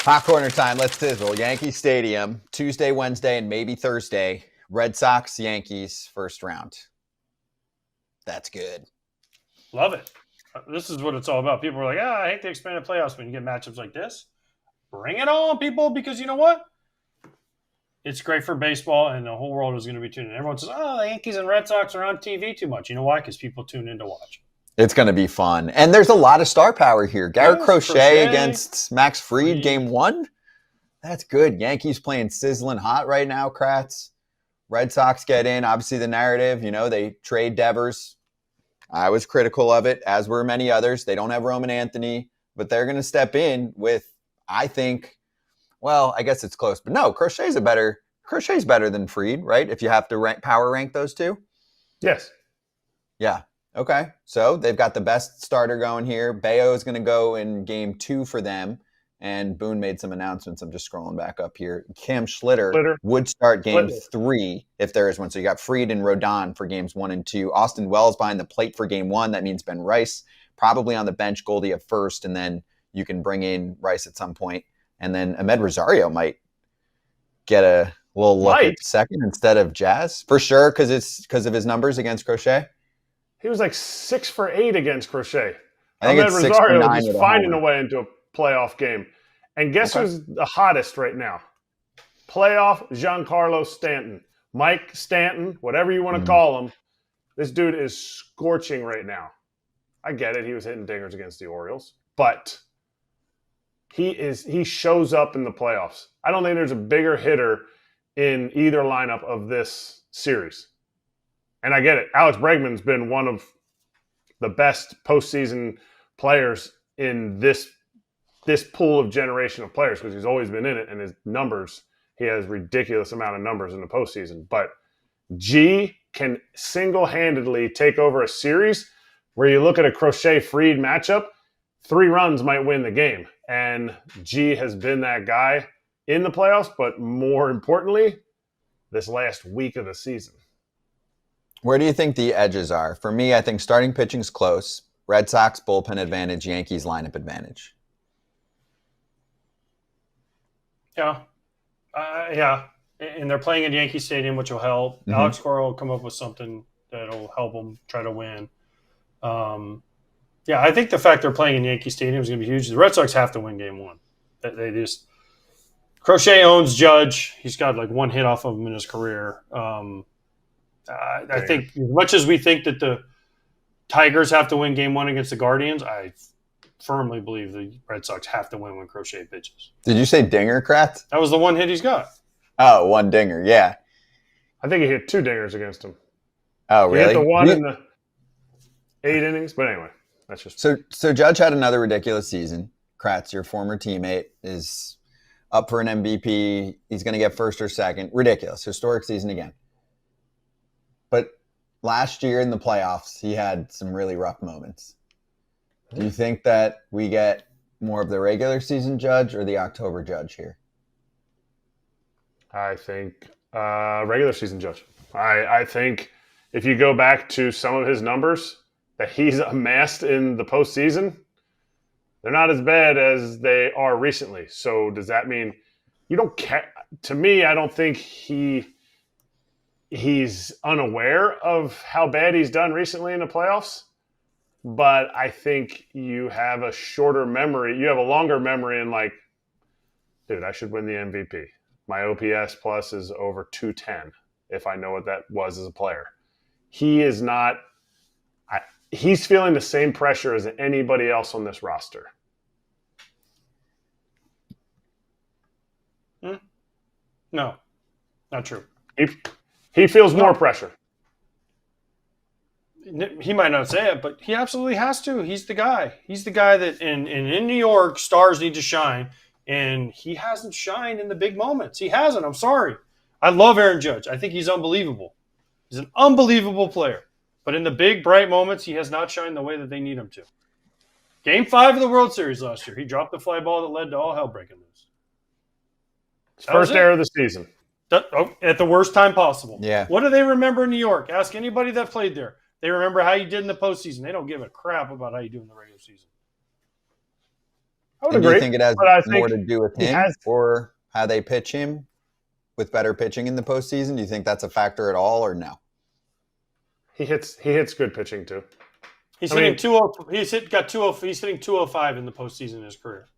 Hot corner time. Let's sizzle. Yankee Stadium, Tuesday, Wednesday, and maybe Thursday. Red Sox, Yankees, first round. That's good. Love it. This is what it's all about. People are like, I hate the expanded playoffs when you get matchups like this. Bring it on, people, because you know what? It's great for baseball, and the whole world is going to be tuning in. Everyone says, the Yankees and Red Sox are on TV too much. You know why? Because people tune in to watch. It's going to be fun. And there's a lot of star power here. Garrett Crochet against Max Fried, game one. That's good. Yankees playing sizzling hot right now, Kratz. Red Sox get in. Obviously, the narrative, they trade Devers. I was critical of it, as were many others. They don't have Roman Anthony, but they're going to step in with, I think, I guess it's close. But no, Crochet's better than Fried, right? If you have to power rank those two? Yes. Yeah. Okay. So they've got the best starter going here. Bayo is going to go in game 2 for them. And Boone made some announcements. I'm just scrolling back up here. Cam Schlitter would start game 3 if there is one. So you got Fried and Rodon for games 1 and 2. Austin Wells behind the plate for game 1. That means Ben Rice probably on the bench. Goldie at first, and then you can bring in Rice at some point. And then Ahmed Rosario might get a little look at second instead of Jazz for sure because of his numbers against Crochet. He was like 6 for 8 against Crochet. I think it's Rosario is finding a way into a playoff game. And guess who's the hottest right now? Playoff Giancarlo Stanton. Mike Stanton, whatever you want to call him. This dude is scorching right now. I get it. He was hitting dingers against the Orioles. But he shows up in the playoffs. I don't think there's a bigger hitter in either lineup of this series. And I get it. Alex Bregman's been one of the best postseason players in this pool of generation of players because he's always been in it, and his numbers, he has ridiculous amount of numbers in the postseason. But G can single-handedly take over a series where you look at a Crochet-Fried matchup, 3 runs might win the game. And G has been that guy in the playoffs, but more importantly, this last week of the season. Where do you think the edges are? For me, I think starting pitching's close. Red Sox bullpen advantage, Yankees lineup advantage. Yeah. And they're playing at Yankee Stadium, which will help. Mm-hmm. Alex Cora will come up with something that'll help them try to win. I think the fact they're playing in Yankee Stadium is going to be huge. The Red Sox have to win game 1. They just Crochet owns Judge. He's got like 1 hit off of him in his career. I think as much as we think that the Tigers have to win game 1 against the Guardians, I firmly believe the Red Sox have to win when Crochet pitches. Did you say dinger, Kratz? That was the 1 hit he's got. Oh, 1 dinger, yeah. I think he hit 2 dingers against him. Oh, really? He hit the 1 in the 8 innings, but anyway, that's just... So Judge had another ridiculous season. Kratz, your former teammate, is up for an MVP. He's going to get first or second. Ridiculous. Historic season again. But last year in the playoffs, he had some really rough moments. Do you think that we get more of the regular season Judge or the October Judge here? I think regular season Judge. I think if you go back to some of his numbers that he's amassed in the postseason, they're not as bad as they are recently. So does that mean you don't care? To me, I don't think he's unaware of how bad he's done recently in the playoffs. But I think you have a shorter memory. You have a longer memory in like, dude, I should win the MVP. My OPS plus is over 210 if I know what that was as a player. He is not – he's feeling the same pressure as anybody else on this roster. No, not true. He feels more pressure. He might not say it, but he absolutely has to. He's the guy. He's the guy that in New York, stars need to shine, and he hasn't shined in the big moments. He hasn't. I'm sorry. I love Aaron Judge. I think he's unbelievable. He's an unbelievable player. But in the big, bright moments, he has not shined the way that they need him to. Game 5 of the World Series last year, he dropped the fly ball that led to all hell breaking loose. First error of the season. At the worst time possible. Yeah. What do they remember in New York? Ask anybody that played there. They remember how you did in the postseason. They don't give a crap about how you do in the regular season. I would And agree. do you think it has more to do with him or how they pitch him with better pitching in the postseason? Do you think that's a factor at all, or no? He hits good pitching too. He's hitting 205 in the postseason in his career.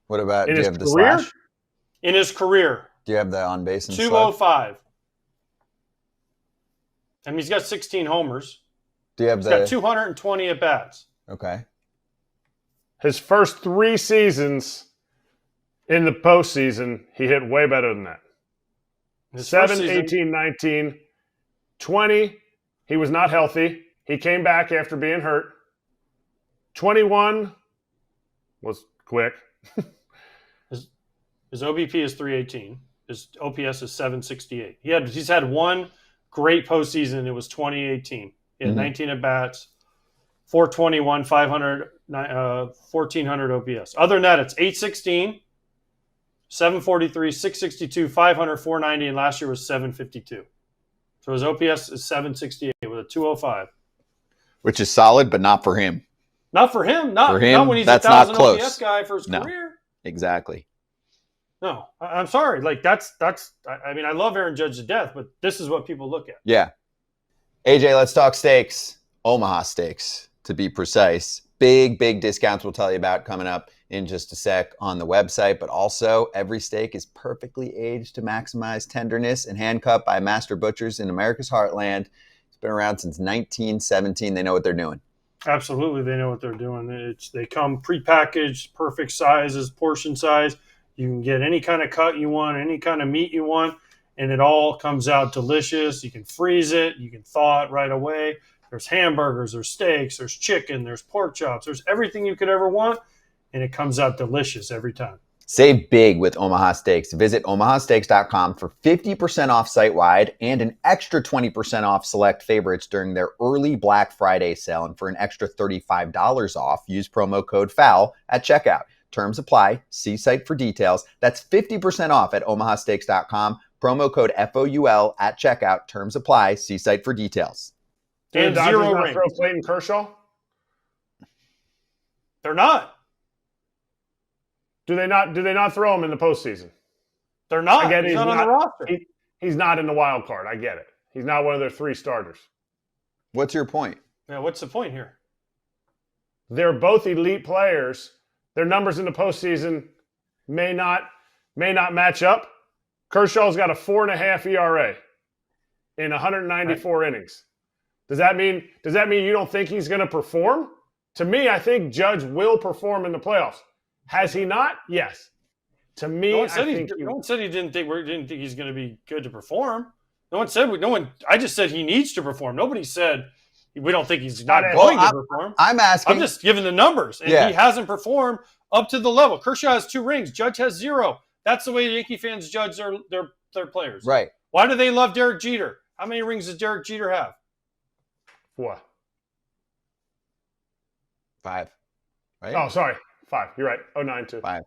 What about, do you have the career? slash? In his career. Do you have the on base and 205. I mean, he's got 16 homers. Do you have He's got 220 at bats. Okay. His first 3 seasons in the postseason, he hit way better than that. 7, 18, 19, 20, he was not healthy. He came back after being hurt. 21 was quick. His OBP is 318. His OPS is 768. He's had one great postseason. It was 2018. He had 19 at bats, 421, 500, 1400 OPS. Other than that, it's 816, 743, 662, 500, 490, and last year was 752. So his OPS is 768 with a 205. Which is solid, but not for him. Not for him. Not when he's that's a 1,000 not close. OPS guy for his career. Exactly. No, I'm sorry. Like that's. I mean, I love Aaron Judge to death, but this is what people look at. Yeah. AJ, let's talk steaks. Omaha Steaks, to be precise. Big discounts we'll tell you about coming up in just a sec on the website, but also every steak is perfectly aged to maximize tenderness and hand-cut by master butchers in America's heartland. It's been around since 1917. They know what they're doing. Absolutely, they know what they're doing. They come prepackaged, perfect sizes, portion size. You can get any kind of cut you want, any kind of meat you want, and it all comes out delicious. You can freeze it. You can thaw it right away. There's hamburgers, there's steaks, there's chicken, there's pork chops. There's everything you could ever want, and it comes out delicious every time. Save big with Omaha Steaks. Visit omahasteaks.com for 50% off site-wide and an extra 20% off select favorites during their early Black Friday sale. And for an extra $35 off, use promo code FOUL at checkout. Terms apply. See site for details. That's 50% off at omahasteaks.com. Promo code FOUL at checkout. Terms apply. See site for details. And the Dodgers not throw Clayton Kershaw? They're not. Do they not throw him in the postseason? They're not. I get he's not on the roster. He's not in the wild card. I get it. He's not one of their 3 starters. What's your point? Yeah, what's the point here? They're both elite players. Their numbers in the postseason may not match up. Kershaw's got a 4.5 ERA in 194 innings. Does that mean you don't think he's going to perform? To me, I think Judge will perform in the playoffs. Has he not? Yes. To me, no one said he didn't think he's going to be good to perform. I just said he needs to perform. Nobody said we don't think he's not going to perform. I'm just giving the numbers, and he hasn't performed up to the level. Kershaw has 2 rings. Judge has 0. That's the way Yankee fans judge their players. Right. Why do they love Derek Jeter? How many rings does Derek Jeter have? What? 5. Right? Oh, sorry. 5. You're right. 09 too. 5.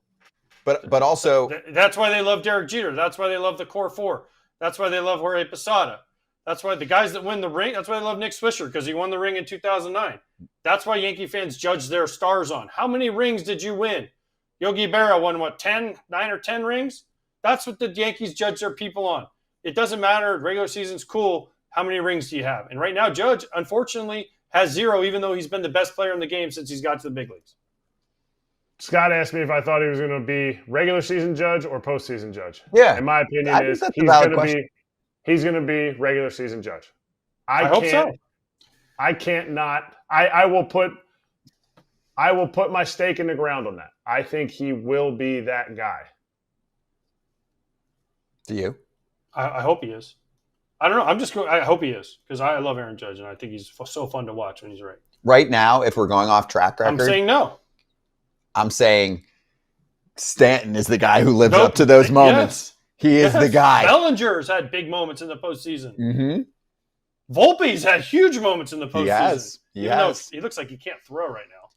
But also that's why they love Derek Jeter. That's why they love the core 4. That's why they love Jorge Posada. That's why the guys that win the ring. That's why they love Nick Swisher because he won the ring in 2009. That's why Yankee fans judge their stars on how many rings did you win. Yogi Berra won 9 or 10 rings. That's what the Yankees judge their people on. It doesn't matter. Regular season's cool. How many rings do you have? And right now, Judge, unfortunately, has 0, even though he's been the best player in the game since he's got to the big leagues. Scott asked me if I thought he was going to be regular season judge or postseason judge. Yeah. And my opinion is he's going to be regular season judge. I hope so. I can't not. I will put my stake in the ground on that. I think he will be that guy. Do you? I hope he is. I don't know. I hope he is because I love Aaron Judge and I think he's so fun to watch when he's right. Right now, if we're going off track record, I'm saying no. I'm saying Stanton is the guy who lives up to those moments. Yes. He is the guy. Bellinger's had big moments in the postseason. Mm-hmm. Volpe's had huge moments in the postseason. He has. He looks like he can't throw right now.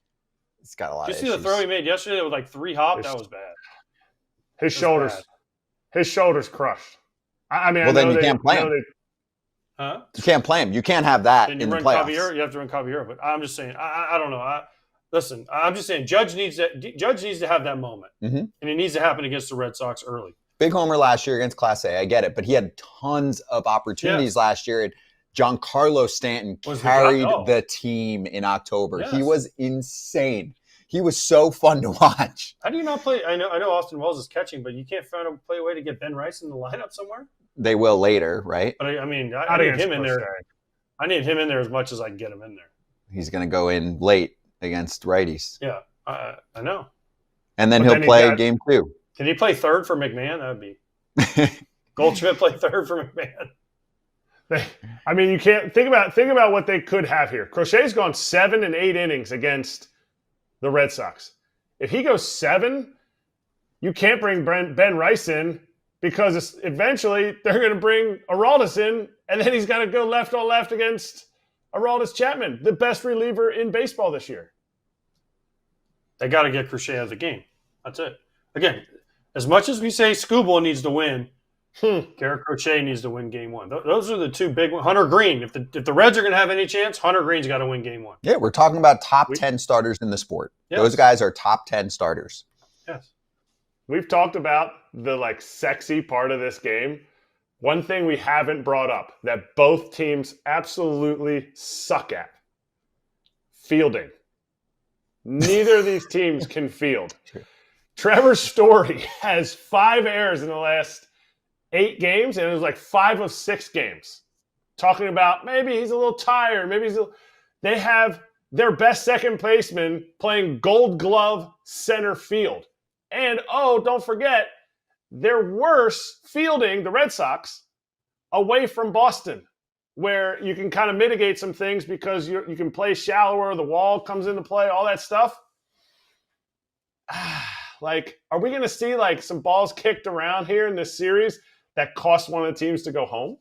He's got a lot of issues. Did you see the throw he made yesterday with like 3 hop? That was bad. His shoulders crushed. I mean, well, then you can't play him. You can't play him. You can't have that in the playoffs. You have to run Caballero. But I'm just saying, I don't know. Listen, I'm just saying Judge needs to have that moment, and it needs to happen against the Red Sox early. Big homer last year against Class A. I get it, but he had tons of opportunities last year. And Giancarlo Stanton carried the team in October. Yes. He was insane. He was so fun to watch. How do you not play? I know Austin Wells is catching, but you can't find a way to get Ben Rice in the lineup somewhere? They will later, right? But I mean, I need him in there. I need him in there as much as I can get him in there. He's going to go in late against righties. Yeah, I know. And then he'll play game 2. Can he play third for McMahon? That would be Goldschmidt play third for McMahon. I mean, you can't think about what they could have here. Crochet's gone 7 and 8 innings against the Red Sox. If he goes 7, you can't bring Ben Rice in because eventually they're going to bring Aroldis in, and then he's got to go left on left against Aroldis Chapman, the best reliever in baseball this year. They got to get Crochet out of the game. That's it. Again, as much as we say Skubal needs to win, Garrett Crochet needs to win game 1. Those are the two big ones. Hunter Green, if the Reds are going to have any chance, Hunter Green's got to win game 1. Yeah, we're talking about top 10 starters in the sport. Yes. Those guys are top 10 starters. Yes. We've talked about the sexy part of this game. One thing we haven't brought up that both teams absolutely suck at: fielding. Neither of these teams can field. Trevor Story has 5 errors in the last 8 games, and it was 5 of 6 games. Talking about maybe he's a little tired. They have their best second baseman playing Gold Glove center field. And, don't forget, they're worse fielding, the Red Sox, away from Boston, where you can kind of mitigate some things because you can play shallower, the wall comes into play, all that stuff. Are we going to see some balls kicked around here in this series that cost one of the teams to go home?